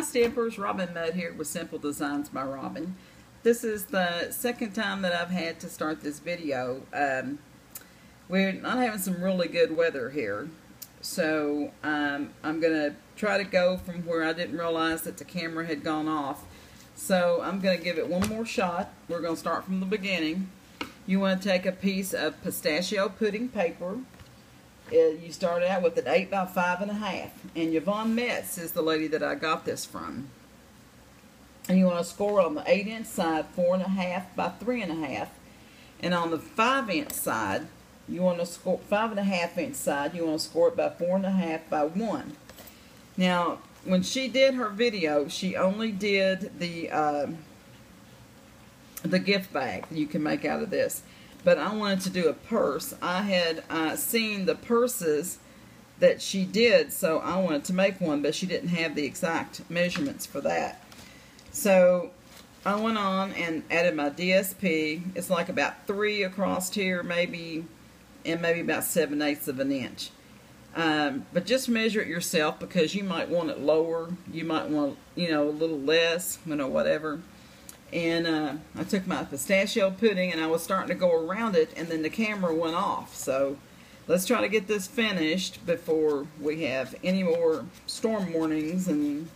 Stampers, Robin Mudd here with Simple Designs by Robin. This is the second time that I've had to start this video. We're not having some really good weather here, so I'm going to try to go from where I didn't realize that the camera had gone off. So I'm going to give it one more shot. We're going to start from the beginning. You want to take a piece of pistachio pudding paper. You start out with an 8 by 5.5, and Yevonne Metz is the lady that I got this from. And you want to score on the 8-inch side 4.5 by 3.5, and on the 5-inch side you want to score 5.5-inch side. You want to score it by 4.5 by 1. Now, when she did her video, she only did the gift bag that you can make out of this. But I wanted to do a purse. I had seen the purses that she did, so I wanted to make one, but she didn't have the exact measurements for that. So I went on and added my DSP. It's like about 3 across here, maybe, and maybe about 7/8 of an inch. But just measure it yourself, because you might want it lower. You might want, a little less, whatever. And I took my pistachio pudding and I was starting to go around it, and then the camera went off. So let's try to get this finished before we have any more storm warnings and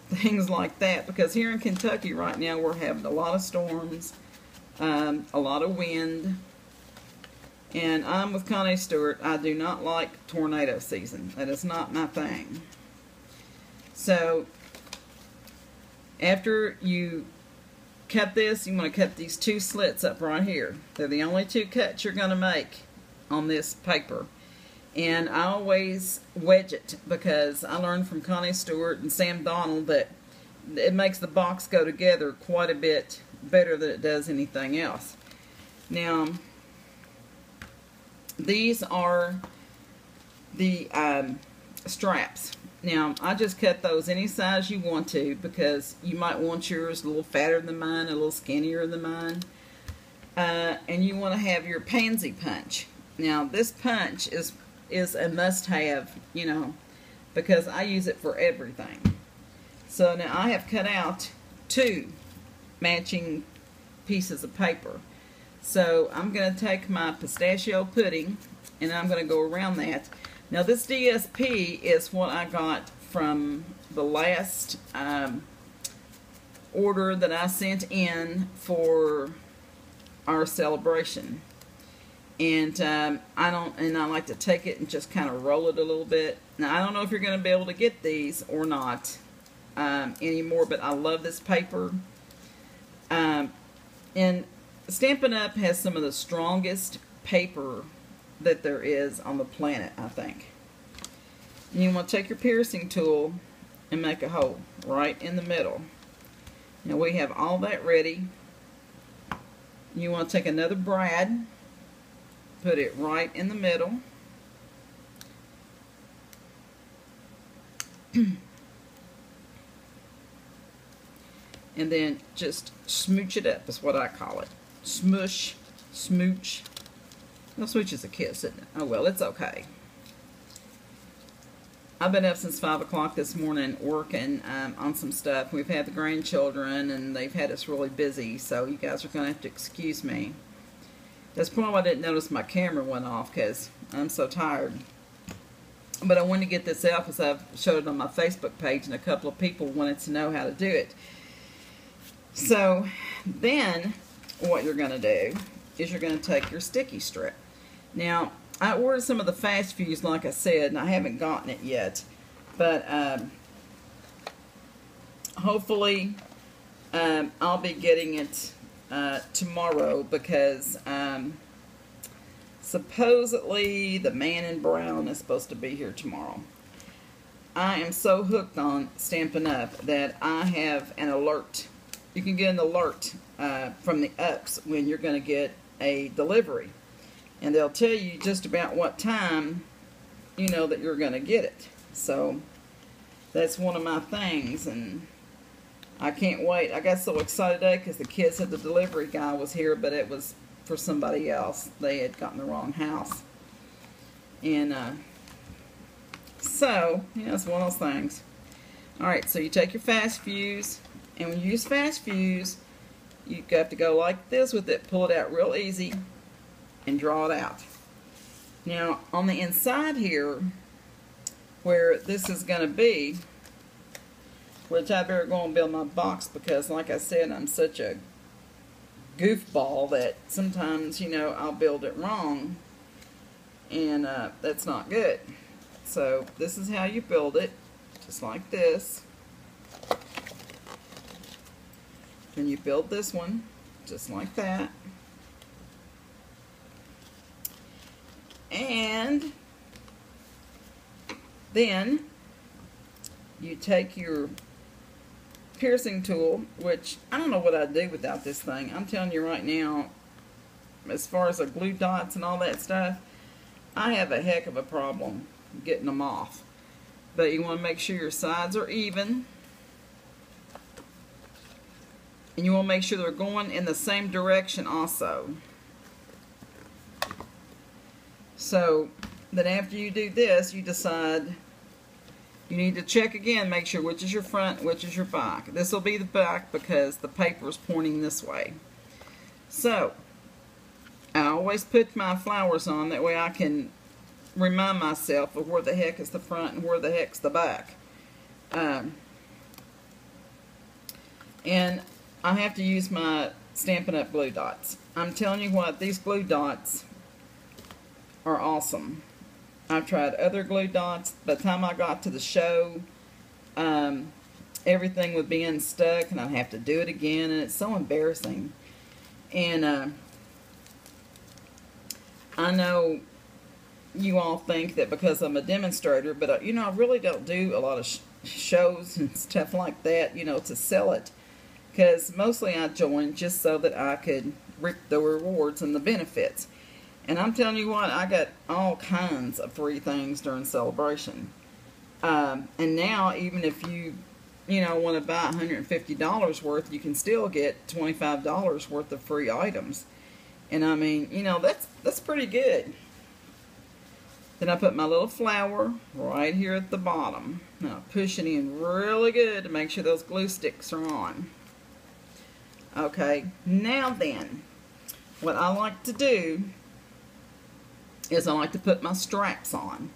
things like that. Because here in Kentucky right now we're having a lot of storms, a lot of wind. And I'm with Connie Stewart. I do not like tornado season. That is not my thing. So after you cut this, you want to cut these 2 slits up right here. They're the only 2 cuts you're going to make on this paper. And I always wedge it, because I learned from Connie Stewart and Sam Donald that it makes the box go together quite a bit better than it does anything else. Now, these are the straps. Now, I just cut those any size you want to, because you might want yours a little fatter than mine, a little skinnier than mine. And you want to have your Pansy Punch. Now, this punch is a must-have, because I use it for everything. So now I have cut out 2 matching pieces of paper. So I'm going to take my pistachio pudding and I'm going to go around that. Now, this DSP is what I got from the last order that I sent in for our celebration. And I like to take it and just kind of roll it a little bit. Now, I don't know if you're going to be able to get these or not anymore, but I love this paper. And Stampin' Up has some of the strongest paper that there is on the planet, I think. And you want to take your piercing tool and make a hole right in the middle. Now, we have all that ready. You want to take another brad, put it right in the middle. And then just smooch it up is what I call it. Smush, smooch. Well, smooch is a kiss, isn't it? Oh, well, it's okay. I've been up since 5 o'clock this morning working on some stuff. We've had the grandchildren, and they've had us really busy, so you guys are going to have to excuse me. That's probably why I didn't notice my camera went off, because I'm so tired. But I wanted to get this out because I've showed it on my Facebook page, and a couple of people wanted to know how to do it. So then what you're going to do is you're going to take your sticky strip. Now, I ordered some of the Fast Fuse, like I said, and I haven't gotten it yet. But hopefully I'll be getting it tomorrow, because supposedly the man in brown is supposed to be here tomorrow. I am so hooked on Stampin' Up that I have an alert. You can get an alert from the Ups when you're going to get a delivery. And they'll tell you just about what time, that you're going to get it. So that's one of my things, and I can't wait. I got so excited today because the kids said the delivery guy was here, but it was for somebody else. They had gotten the wrong house. And so, it's one of those things. Alright, so you take your fast fuse, and when you use fast fuse, you have to go like this with it, pull it out real easy, and draw it out. Now, on the inside here, where this is going to be, which I better go and build my box because, like I said, I'm such a goofball that sometimes, you know, I'll build it wrong, and that's not good. So this is how you build it, just like this. Then you build this one, just like that. And then you take your piercing tool, which I don't know what I'd do without this thing. I'm telling you right now, as far as the glue dots and all that stuff, I have a heck of a problem getting them off. But you want to make sure your sides are even. And you want to make sure they're going in the same direction also. So then after you do this, you decide you need to check again, make sure which is your front, which is your back. This will be the back because the paper is pointing this way. So I always put my flowers on, that way I can remind myself of where the heck is the front and where the heck's the back. And I have to use my Stampin' Up! Glue dots. I'm telling you what, these glue dots are awesome. I've tried other glue dots. By the time I got to the show, everything was being stuck and I'd have to do it again, and it's so embarrassing. And I know you all think that because I'm a demonstrator, but you know, I really don't do a lot of shows and stuff like that, you know, to sell it. Because mostly I joined just so that I could reap the rewards and the benefits. And I'm telling you what, I got all kinds of free things during Celebration. And now, even if you know, want to buy $150 worth, you can still get $25 worth of free items. And I mean, you know, that's pretty good. Then I put my little flower right here at the bottom. Now push it in really good to make sure those glue sticks are on. Okay, now then, what I like to do is I like to put my straps on.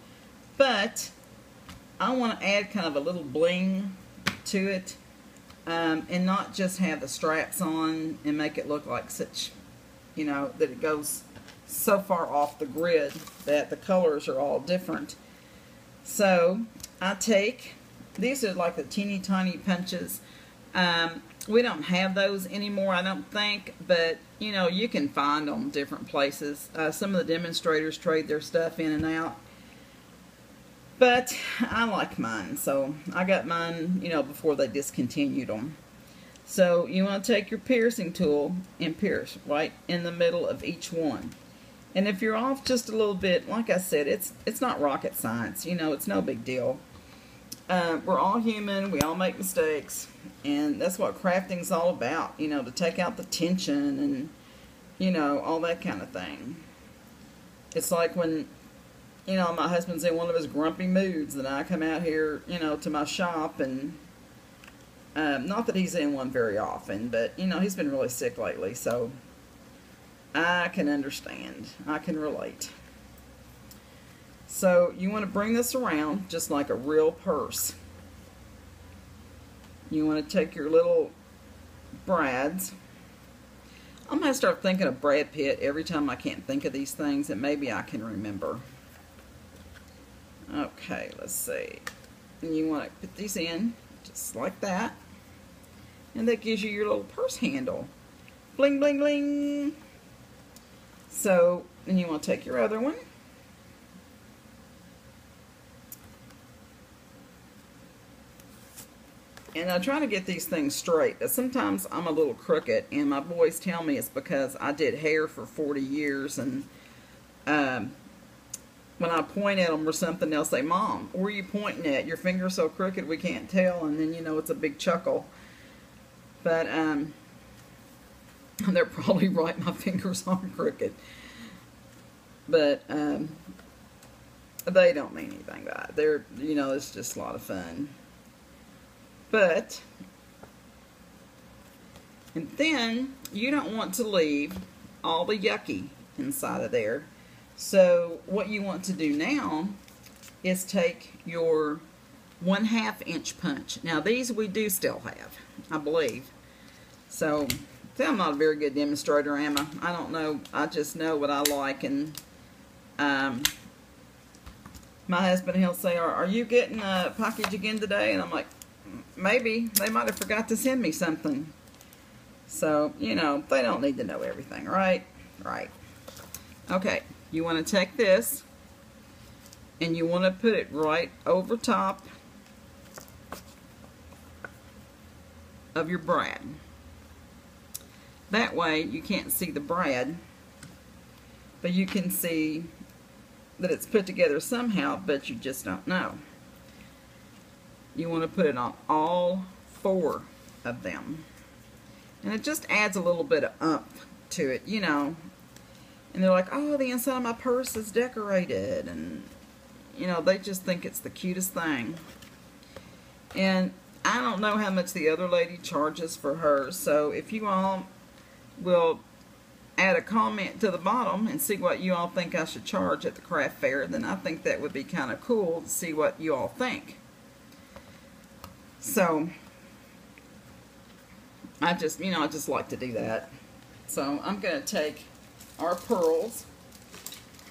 But I want to add kind of a little bling to it, and not just have the straps on and make it look like such, you know, that it goes so far off the grid that the colors are all different. So I take, these are like the teeny tiny punches. We don't have those anymore, I don't think, but you know, you can find them different places. Some of the demonstrators trade their stuff in and out, but I like mine, so I got mine, you know, before they discontinued them. So you want to take your piercing tool and pierce right in the middle of each one. And if you're off just a little bit, like I said, it's not rocket science, you know, it's no big deal. We're all human, we all make mistakes, and that's what crafting's all about, you know, to take out the tension and, you know, all that kind of thing. It's like when, you know, my husband's in one of his grumpy moods, and I come out here, you know, to my shop, and not that he's in one very often, but, you know, he's been really sick lately, so I can understand. I can relate. So you want to bring this around just like a real purse. You want to take your little brads. I'm going to start thinking of Brad Pitt every time I can't think of these things, and maybe I can remember. Okay, let's see. And you want to put these in just like that. And that gives you your little purse handle. Bling, bling, bling. So then you want to take your other one. And I try to get these things straight, but sometimes I'm a little crooked, and my boys tell me it's because I did hair for 40 years, and when I point at them or something, they'll say, "Mom, where are you pointing at? Your finger's so crooked we can't tell," and then, you know, it's a big chuckle. But they're probably right, my fingers aren't crooked. But they don't mean anything by it. They're, you know, it's just a lot of fun. But, and then you don't want to leave all the yucky inside of there. So what you want to do now is take your 1/2 inch punch. Now these we do still have, I believe. So, I'm not a very good demonstrator, am I? I don't know. I just know what I like. And my husband, he'll say, are you getting a package again today? And I'm like, maybe. They might have forgot to send me something. So, you know, they don't need to know everything, right? Right. Okay, you want to take this and you want to put it right over top of your brad. That way you can't see the brad, but you can see that it's put together somehow, but you just don't know. You want to put it on all 4 of them. And it just adds a little bit of oomph to it, you know. And they're like, oh, the inside of my purse is decorated. And, you know, they just think it's the cutest thing. And I don't know how much the other lady charges for hers. So if you all will add a comment to the bottom and see what you all think I should charge at the craft fair, then I think that would be kind of cool to see what you all think. So I just like to do that. So I'm going to take our pearls.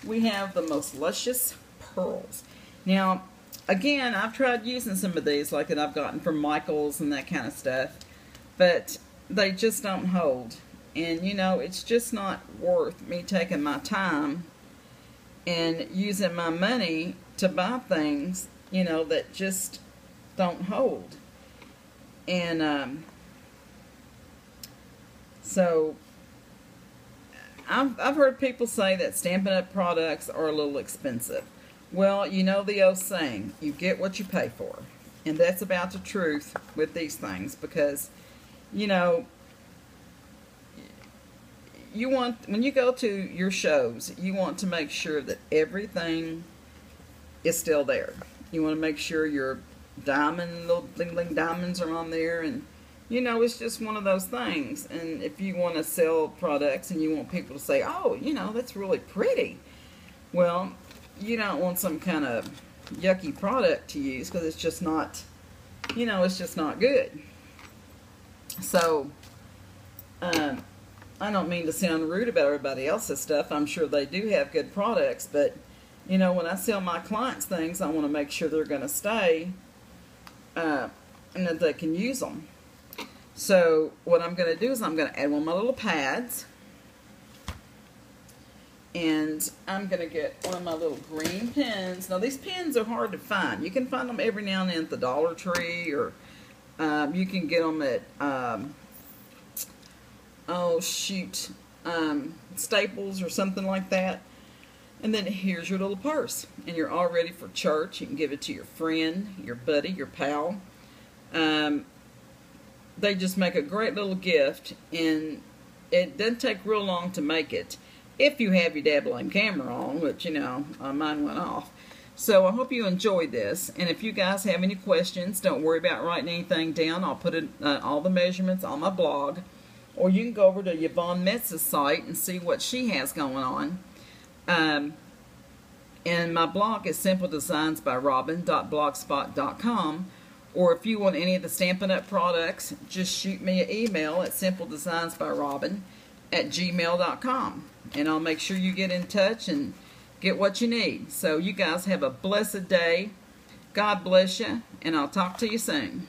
We have the most luscious pearls. Now, again, I've tried using some of these like that I've gotten from Michael's and that kind of stuff, but they just don't hold. And, you know, it's just not worth me taking my time and using my money to buy things, you know, that just don't hold. And so I've heard people say that Stampin' Up! Products are a little expensive. Well, you know the old saying, you get what you pay for. And that's about the truth with these things, because, you know, you want, when you go to your shows, you want to make sure that everything is still there. You want to make sure your little bling diamonds are on there, and you know, it's just one of those things. And if you want to sell products and you want people to say, oh, you know, that's really pretty, well, you don't want some kind of yucky product to use, because it's just not, you know, it's just not good. So I don't mean to sound rude about everybody else's stuff. I'm sure they do have good products, but, you know, when I sell my clients things, I want to make sure they're going to stay and that they can use them. So what I'm going to do is I'm going to add one of my little pads, and I'm going to get one of my little green pens. Now, these pens are hard to find. You can find them every now and then at the Dollar Tree, or you can get them at Staples or something like that. And then here's your little purse, and you're all ready for church. You can give it to your friend, your buddy, your pal. They just make a great little gift, and it doesn't take real long to make it if you have your dabbling camera on, which, you know, mine went off. So I hope you enjoyed this, and if you guys have any questions, don't worry about writing anything down. I'll put it, all the measurements on my blog. Or you can go over to Yevonne Metz's site and see what she has going on. And my blog is simpledesignsbyrobin.blogspot.com. Or if you want any of the Stampin' Up! Products, just shoot me an email at simpledesignsbyrobin@gmail.com. And I'll make sure you get in touch and get what you need. So you guys have a blessed day. God bless you, and I'll talk to you soon.